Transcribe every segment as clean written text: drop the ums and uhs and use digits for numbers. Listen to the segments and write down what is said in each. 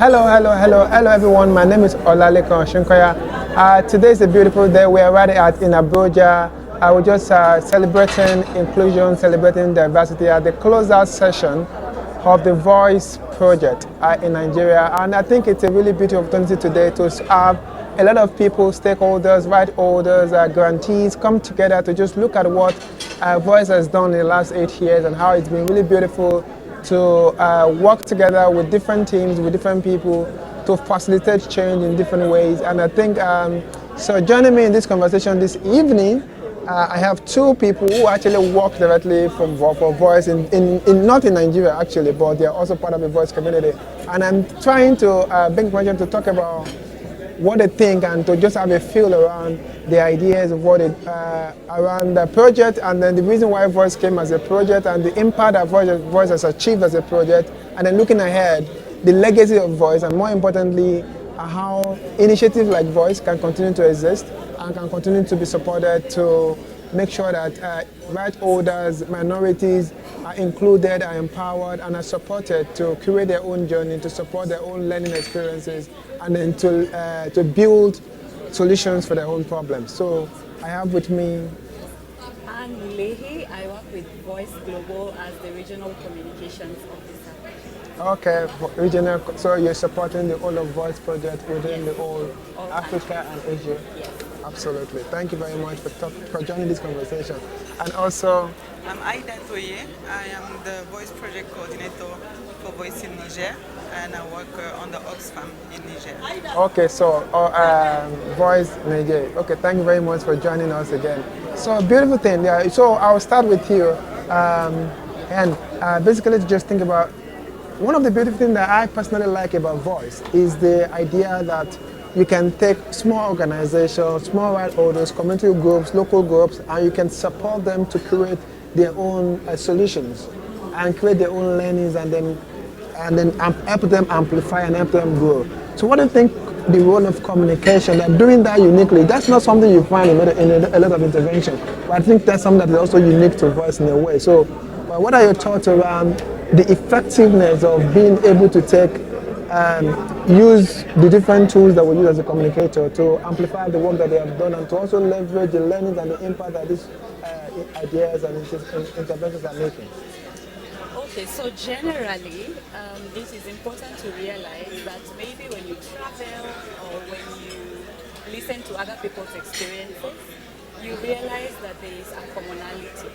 Hello everyone. My name is Olaleko Shinkoya. Today is a beautiful day. We are right in Abuja. We're just celebrating inclusion, celebrating diversity at the closeout session of the Voice project in Nigeria. And I think it's a really beautiful opportunity today to have a lot of people, stakeholders, right holders, grantees come together to just look at what Voice has done in the last 8 years and how it's been really beautiful to work together with different teams, with different people to facilitate change in different ways. And I think, so joining me in this conversation this evening, I have two people who actually work directly for Voice, not in Nigeria actually, but they are also part of the Voice community. And I'm trying to bring question to talk about what they think and to just have a feel around the ideas of what around the project, and then the reason why Voice came as a project and the impact that Voice has achieved as a project, and then looking ahead, the legacy of Voice, and more importantly, how initiatives like Voice can continue to exist and can continue to be supported to make sure that right holders, minorities are included, are empowered, and are supported to create their own journey, to support their own learning experiences, and then to build solutions for their own problems. So I have with me Anne Mulehi. I work with Voice Global as the Regional Communications Officer. Okay, regional. So you're supporting the whole of Voice project within the whole Africa and Asia. Yes. Absolutely. Thank you very much for joining this conversation. And also, I'm Aida Toye. I am the Voice Project Coordinator for Voice in Niger, and I work on the Oxfam in Niger. Okay, so Voice Niger. Okay, thank you very much for joining us again. So beautiful thing. Yeah. So I'll start with you, and basically to just think about one of the beautiful things that I personally like about Voice is the idea that you can take small organizations, small right holders, community groups, local groups, and you can support them to create their own solutions and create their own learnings, and then help them amplify and help them grow. So what do you think the role of communication, that doing that uniquely, that's not something you find in a lot of intervention, but I think that's something that is also unique to Voice in a way. So what are your thoughts around the effectiveness of being able to take use the different tools that we use as a communicator to amplify the work that they have done, and to also leverage the learning and the impact that these ideas and interventions are making? Okay, so generally, it is important to realize that maybe when you travel or when you listen to other people's experiences, you realize that there is a commonality.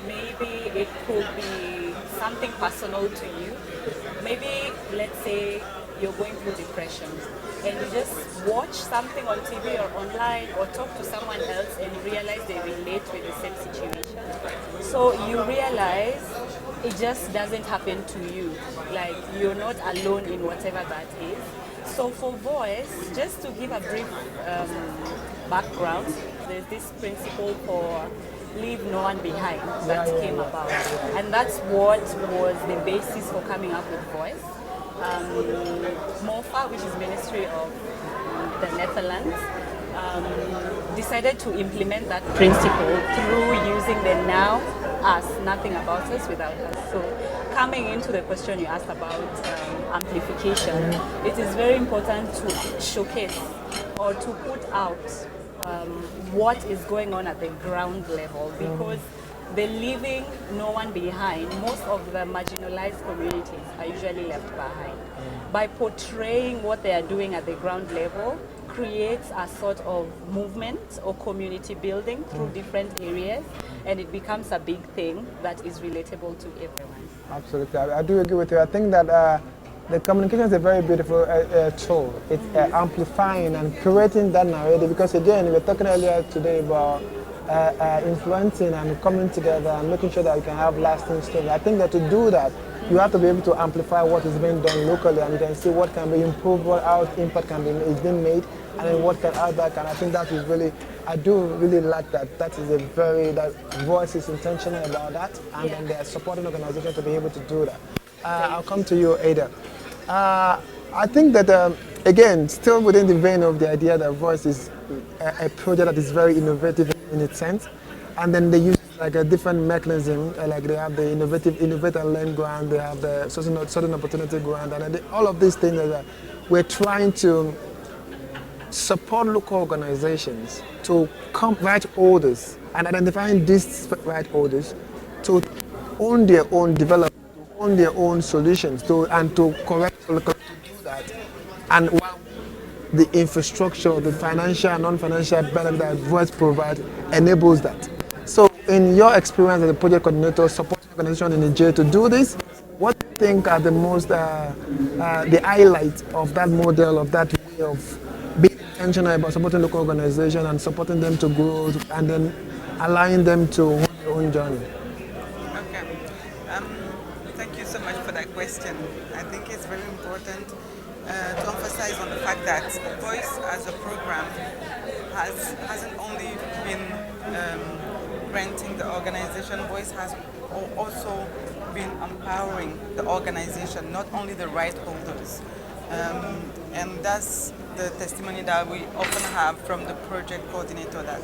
Maybe it could be something personal to you. Maybe, let's say, you're going through depression and you just watch something on TV or online or talk to someone else and realize they relate with the same situation. So you realize it just doesn't happen to you. Like, you're not alone in whatever that is. So for Voice, just to give a brief background, there's this principle for leave no one behind that came about. And that's what was the basis for coming up with Voice. MOFA, which is Ministry of the Netherlands, decided to implement that principle through using the now us, nothing about us without us. So coming into the question you asked about amplification, it is very important to showcase or to put out what is going on at the ground level, because the leaving no one behind, most of the marginalized communities are usually left behind. By portraying what they are doing at the ground level, creates a sort of movement or community building through different areas, and it becomes a big thing that is relatable to everyone. Absolutely, I do agree with you. I think that the communication is a very beautiful tool. It's amplifying and creating that narrative, because again, we were talking earlier today about influencing and coming together and making sure that you can have lasting stories. I think that to do that, you have to be able to amplify what is being done locally, and you can see what can be improved, what impact is being made, and then what can add back. And I think that is really, I do really like that. That is that Voice is intentional about that, and then they are supporting organizations to be able to do that. I'll come to you, Aida. I think that, again, still within the vein of the idea that Voice is a project that is very innovative in its sense, and then they use like a different mechanism. Like they have the innovate and learn grant, they have the certain opportunity grant, and all of these things that we're trying to support local organizations to come right holders and identifying these right holders to own their own development, to own their own solutions, and to correct to do that. And while the infrastructure, the financial and non-financial benefit that voice provides enables that. So in your experience as a project coordinator supporting organization in Nigeria to do this, what do you think are the most, the highlights of that model, of that way of being intentional about supporting local organizations and supporting them to grow and then allowing them to own their own journey? Okay. Thank you so much for that question. I think it's very important to emphasize on the fact that Voice as a program hasn't only been granting the organization, Voice has also been empowering the organization, not only the right holders. And that's the testimony that we often have from the project coordinator that,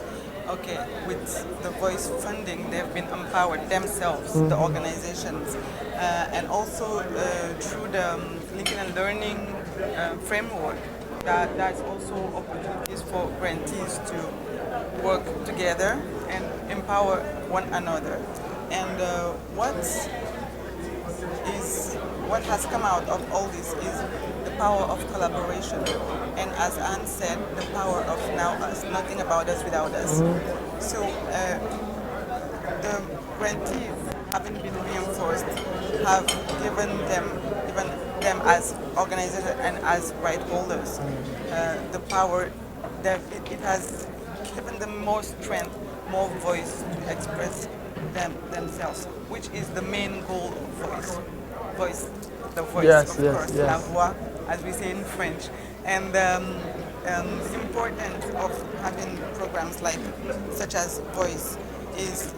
okay, with the Voice funding, they've been empowered themselves, the organizations, and also through the linking and learning framework, that's also opportunities for grantees to work together and empower one another. And what has come out of all this is the power of collaboration. And as Anne said, the power of now us, nothing about us without us. So the grantees, having been reinforced, have given them as organizers and as right holders the power that it has given them more strength, more voice to express themselves, which is the main goal of voice, the voice, Yes, of yes, course, yes. la voix, as we say in French. And the importance of having programs like such as Voice is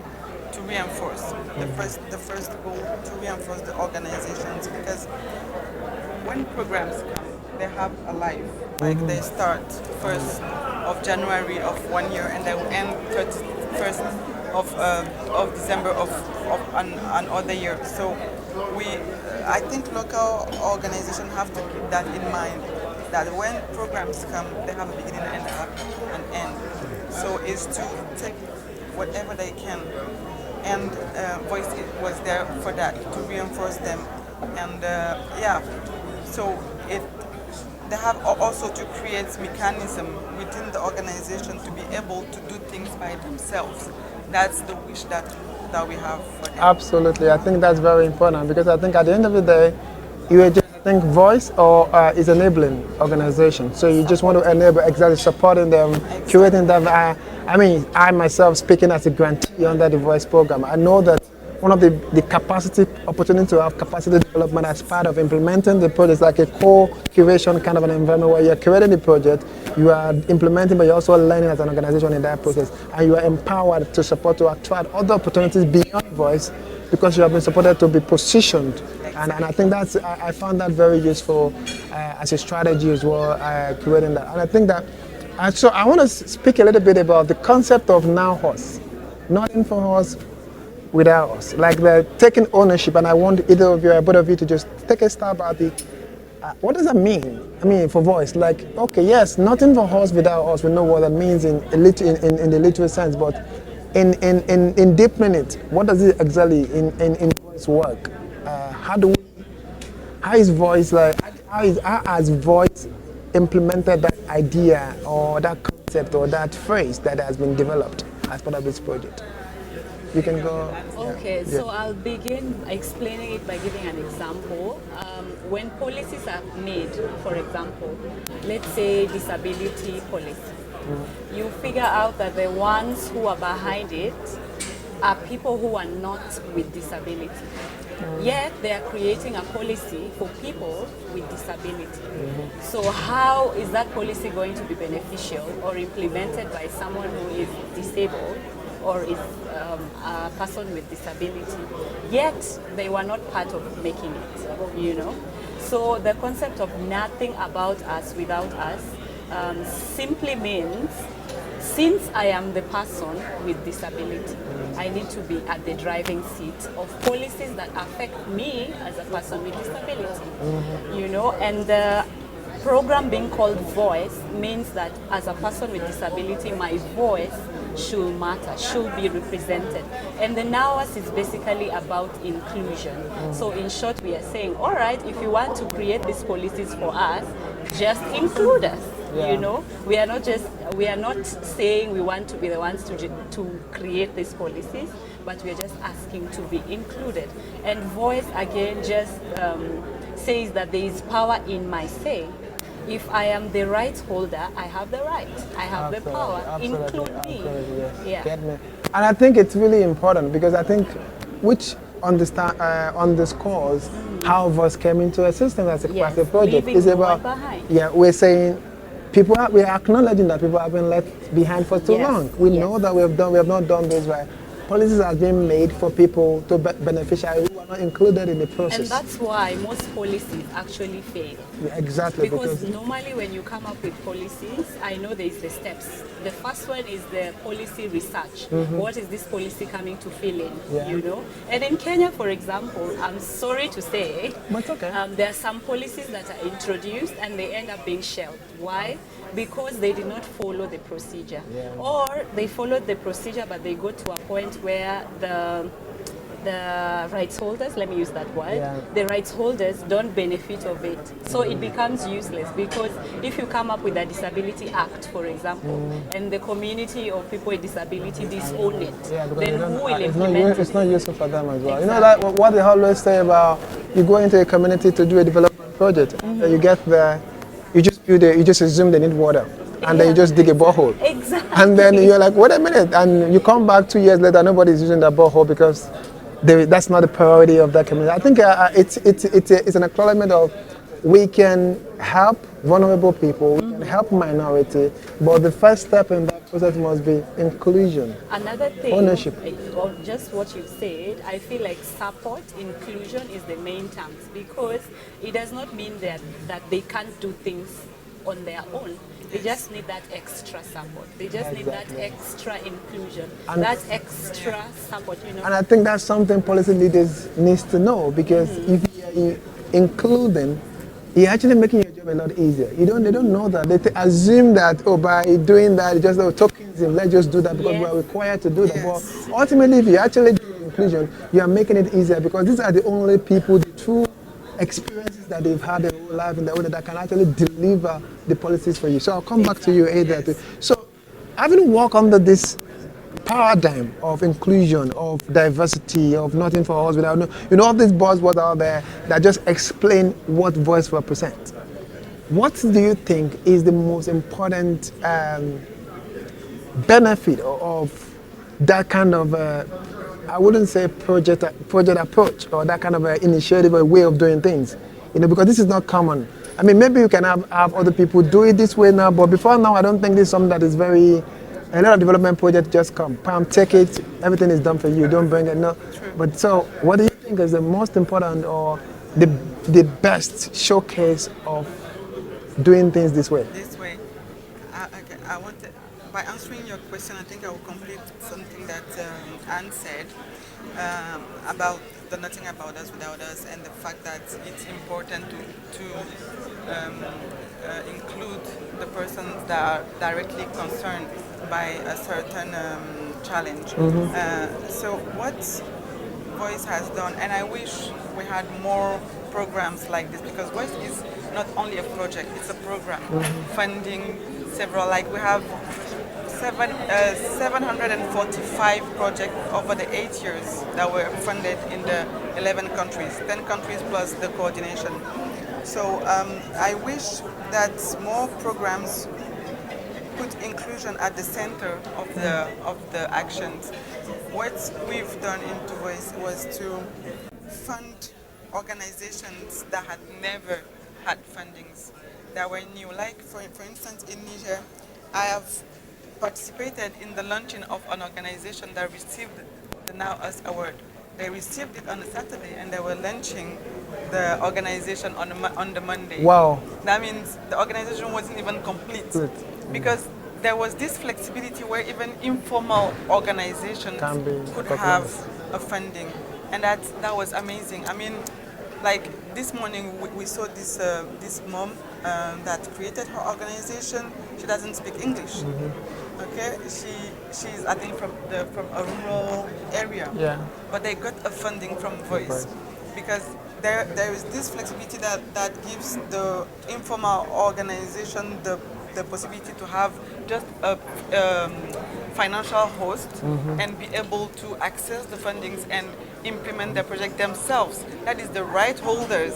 to reinforce the first goal, to reinforce the organizations, because when programs come, they have a life. Like they start 1st of January of one year and they will end 31st of December of another year. So I think local organizations have to keep that in mind, that when programs come, they have a beginning and have an end. So it's to take whatever they can, and Voice was there for that, to reinforce them, and so they have also to create mechanism within the organization to be able to do things by themselves. That's the wish that we have for them. Absolutely, I think that's very important because I think at the end of the day, you are just Voice or is enabling organization. So you just want to enable, exactly supporting them, curating them. I mean, I myself speaking as a grantee under the Voice program, I know that one of the capacity opportunity to have capacity development as part of implementing the project is like a co-curation kind of an environment where you're creating the project, you are implementing, but you're also learning as an organization in that process, and you are empowered to support to attract other opportunities beyond Voice because you have been supported to be positioned. And I think I found that very useful as a strategy as well, creating that. And I think that, so I want to speak a little bit about the concept of now us, nothing for us without us, like the taking ownership. And I want either of you or both of you to just take a stab at the, what does that mean? I mean, for Voice, like, okay, yes, nothing for us without us. We know what that means in the literal sense, but in deepening it, what does it exactly in Voice work? How is Voice like? How has Voice implemented that idea or that concept or that phrase that has been developed as part of this project? You can go. Okay, Yeah. so I'll begin explaining it by giving an example. When policies are made, for example, let's say disability policy, you figure out that the ones who are behind it are people who are not with disability. Yet they are creating a policy for people with disability. So how is that policy going to be beneficial or implemented by someone who is disabled or is a person with disability? Yet they were not part of making it, you know? So the concept of nothing about us without us simply means, since I am the person with disability, I need to be at the driving seat of policies that affect me as a person with disability. You know, and the program being called Voice means that as a person with disability, my voice should matter, should be represented. And the NAWAS is basically about inclusion. So in short, we are saying, all right, if you want to create these policies for us, just include us. Yeah. You know, we are not saying we want to be the ones to create these policies, but we are just asking to be included. And Voice again just says that there is power in my say. If I am the rights holder, I have the right. I have the power. Include me. Yes. Yeah. Get me? And I think it's really important because I think which underscores how Voice came into a system as a Yes, as a project. leaving It's no about one behind. yeah, we're saying we're acknowledging that people have been left behind for too Yes, long. We yes. know that we have not done this right. Policies have been made for people to beneficiaries who are not included in the process. And that's why most policies actually fail. Yeah, exactly Because normally when you come up with policies, I know there is the steps. The first one is the policy research. What is this policy coming to fill in, Yeah. you know? And in Kenya, for example, I'm sorry to say, But it's okay. there are some policies that are introduced and they end up being shelved. Why? Because they did not follow the procedure. Yeah. Or they followed the procedure but they go to a point where the rights holders, let me use that word, Yeah. the rights holders don't benefit of it. So it becomes useless because if you come up with a disability act, for example, and the community of people with disability disown it, Yeah, because then they don't- who will it's implement it's it? not useful for them as well. You know Exactly. that what they always say about you go into a community to do a development project, and you get there, you just assume they need water, and then you Yeah. just dig a borehole. Exactly. And then you're like, wait a minute, and you come back 2 years later, nobody's using that borehole because that's not the priority of that community. I think it's an acknowledgement of we can help vulnerable people, we can help minority, but the first step in that process must be inclusion. Another thing, Ownership. Or just what you said, I feel like support, inclusion is the main terms because it does not mean that they can't do things on their own. They just need that extra support. They just need that Exactly. extra inclusion, And- that extra support, you know. And I think that's something policy leaders needs to know because if you're including, you're actually making your job a lot easier. They don't know that. They assume that by doing that, just tokenism, let's just do that because Yes. we're required to do that. Yes. But ultimately, if you actually do inclusion, you are making it easier because these are the only people, the true experiences that they've had their whole life in the order that can actually deliver the policies for you. So I'll come back to you, Aida. So having worked under this paradigm of inclusion, of diversity, of nothing for us without all these buzzwords out there that just explain what Voice represents. What do you think is the most important benefit of that kind of I wouldn't say project approach or that kind of initiative or way of doing things, because this is not common. I mean, maybe you can have other people do it this way now, but before now, I don't think this is something that is very. A lot of development projects just come, pam, take it, everything is done for you, don't bring it, no. True. But so, what do you think is the most important or the best showcase of doing things this way? This way, okay, by answering your question, I think I will complete something that Anne said about the nothing about us without us and the fact that it's important to include the persons that are directly concerned by a certain challenge. So what Voice has done, and I wish we had more programs like this because Voice is not only a project, it's a program funding several, like we have 745 projects over the 8 years that were funded in the 11 countries, 10 countries plus the coordination. So I wish that more programs put inclusion at the center of the actions. What we've done in Voice was to fund organizations that had never had fundings, that were new. Like for instance, in Niger, I have participated in the launching of an organization that received the Now Us Award. They received it on a Saturday and they were launching the organization on the Monday. Wow. That means the organization wasn't even complete because there was this flexibility where even informal organizations Can be could recognized. have a funding, and that was amazing. I mean, like this morning we saw this this mom that created her organization. She doesn't speak English. Okay, she's I think from a rural area. Yeah. But they got a funding from Voice because there is this flexibility that gives the informal organization the possibility to have just a financial host and be able to access the fundings and implement the project themselves. That is the right holders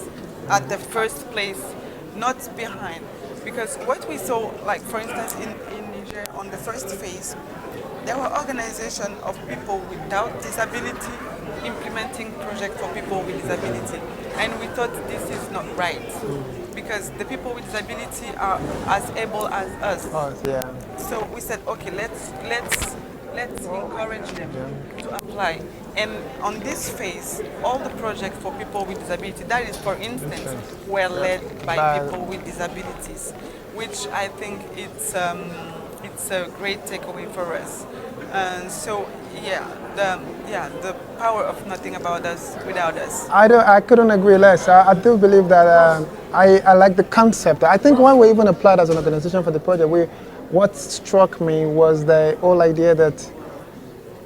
at the first place, not behind. Because what we saw, like for instance in Niger on the first phase, there were organizations of people without disability implementing projects for people with disability. And we thought this is not right because the people with disability are as able as us. Oh, yeah. So we said, okay, let's encourage them to apply. And on this phase, all the projects for people with disability, that is for instance, were led by people with disabilities, which I think it's a great takeaway for us. And so the power of nothing about us without us. I couldn't agree less. I do believe that I like the concept. I think when we even applied as an organization for the project, what struck me was the whole idea that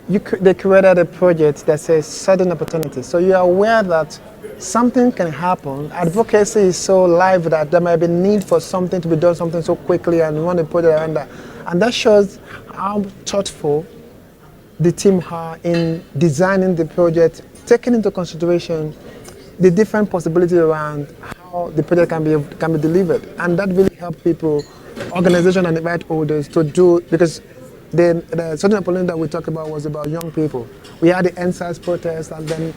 they created a project that says sudden opportunity. So you are aware that something can happen. Advocacy is so live that there might be need for something to be done, something so quickly, and you want to put it around that. And that shows how thoughtful the team are in designing the project, taking into consideration the different possibilities around how the project can be delivered. And that really helped people, organization and the right holders to do, because the certain opponent that we talked about was about young people. We had the NSAS protest, and then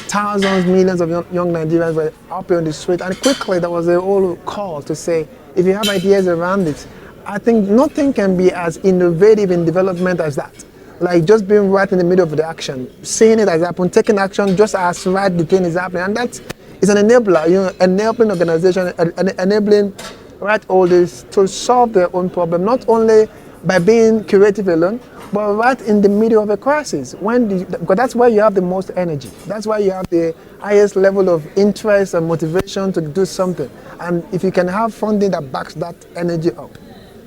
thousands, millions of young Nigerians were up on the street, and quickly there was a whole call to say, if you have ideas around it, I think nothing can be as innovative in development as that. Like just being right in the middle of the action, seeing it as happen, taking action just as right the thing is happening, and that is an enabler, enabling organization, enabling right holders to solve their own problem, not only by being creative alone, but right in the middle of a crisis. Because that's where you have the most energy. That's why you have the highest level of interest and motivation to do something. And if you can have funding that backs that energy up,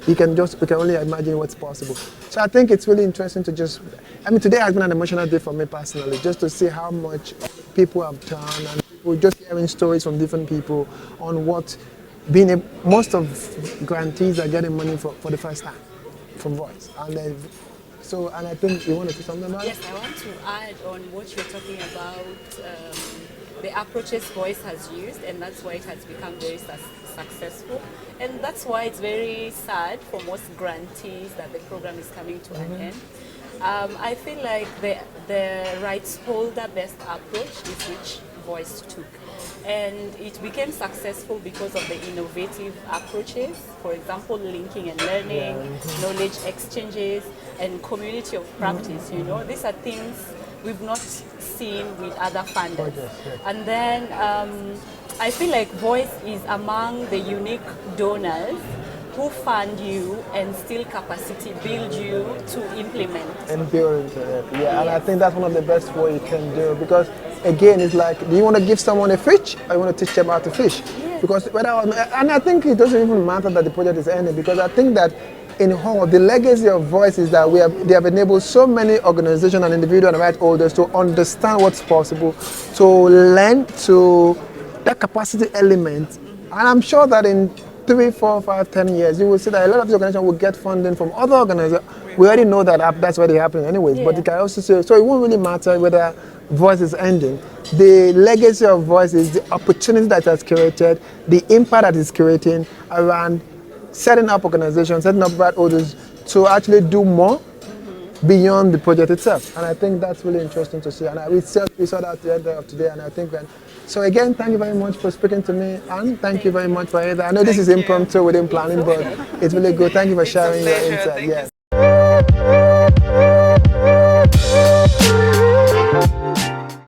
we can only imagine what's possible. So I think it's really interesting to today has been an emotional day for me personally, just to see how much people have done, and people just hearing stories from different people on what most of grantees are getting money for the first time from Voice. And I think you want to say something about it? Yes, I want to add on what you're talking about, the approaches Voice has used, and that's why it has become very successful. And that's why it's very sad for most grantees that the program is coming to an end. I feel like the rights holder best approach is which Voice took. And it became successful because of the innovative approaches, for example, linking and learning, knowledge exchanges, and community of practice. These are things we've not seen with other funders. And then I feel like Voice is among the unique donors who fund you and still capacity build you to implement. And build into it, And I think that's one of the best ways you can do, because again, it's like, do you want to give someone a fish or you want to teach them how to fish? Because and I think it doesn't even matter that the project is ending, because I think that in whole, the legacy of Voice is that they have enabled so many organizations and individual and right holders to understand what's possible, to learn to that capacity element. And I'm sure that in 3, 4, 5, 10 years, you will see that a lot of these organizations will get funding from other organizations. We already know that that's already happening anyways, but it can also say, so it won't really matter whether Voice is ending. The legacy of Voice is the opportunity that it has created, the impact that it's creating around setting up organizations, setting up right holders to actually do more beyond the project itself. And I think that's really interesting to see. And we saw that at the end of today, and I think so again, thank you very much for speaking to me, and thank you very much for Aida. I know this is impromptu, we didn't plan it, but it's really good. Thank you for sharing your insight.